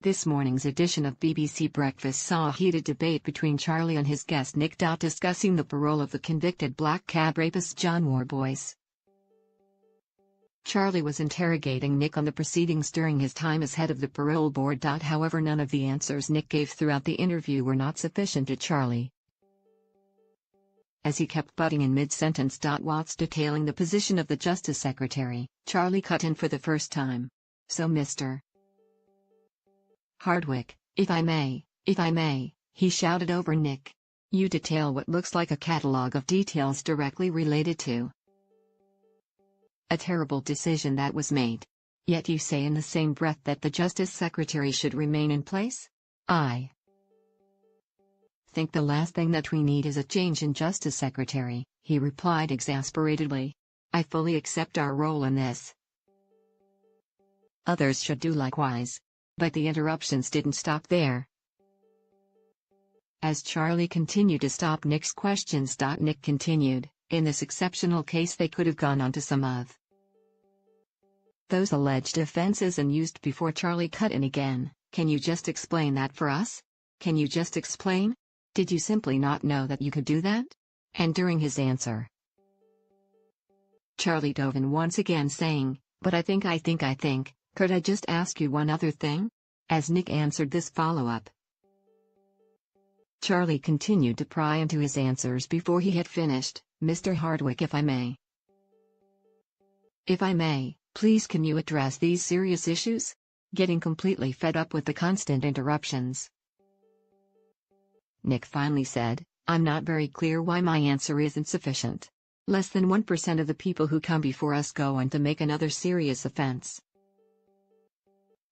This morning's edition of BBC Breakfast saw a heated debate between Charlie and his guest Nick. Discussing the parole of the convicted black cab rapist John Worboys. Charlie was interrogating Nick on the proceedings during his time as head of the parole board. However, none of the answers Nick gave throughout the interview were not sufficient to Charlie, as he kept butting in mid-sentence. Whilst detailing the position of the Justice Secretary, Charlie cut in for the first time. "So Mr. Hardwick, if I may, he shouted over Nick. You detail what looks like a catalogue of details directly related to a terrible decision that was made. Yet you say in the same breath that the Justice Secretary should remain in place? I think the last thing that we need is a change in Justice Secretary," he replied exasperatedly. "I fully accept our role in this. Others should do likewise." But the interruptions didn't stop there. As Charlie continued to stop Nick's questions, Nick continued, "In this exceptional case they could have gone on to some of those alleged offenses and used before." Charlie cut in again. "Can you just explain that for us? Can you just explain? Did you simply not know that you could do that?" And during his answer, Charlie dove in once again, saying, "But I think, could I just ask you one other thing?" As Nick answered this follow-up, Charlie continued to pry into his answers before he had finished. "Mr. Hardwick, if I may, please can you address these serious issues?" Getting completely fed up with the constant interruptions, Nick finally said, "I'm not very clear why my answer isn't sufficient. Less than 1% of the people who come before us go on to make another serious offense.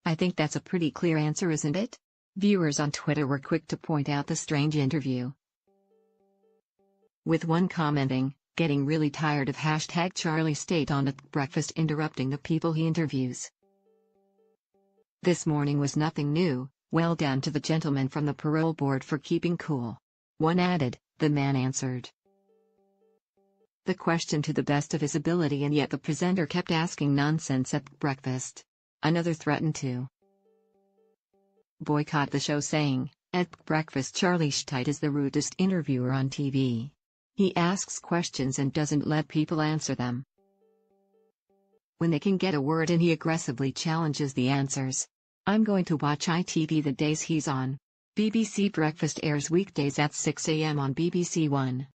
I think that's a pretty clear answer, isn't it?" Viewers on Twitter were quick to point out the strange interview, with one commenting, "Getting really tired of #Charlie Stayt on at breakfast interrupting the people he interviews. This morning was nothing new, well done to the gentleman from the parole board for keeping cool." One added, "The man answered the question to the best of his ability, and yet the presenter kept asking nonsense at breakfast." Another threatened to boycott the show, saying, "At breakfast Charlie Stayt is the rudest interviewer on TV. He asks questions and doesn't let people answer them. When they can get a word in, he aggressively challenges the answers. I'm going to watch ITV the days he's on." BBC Breakfast airs weekdays at 6 a.m. on BBC One.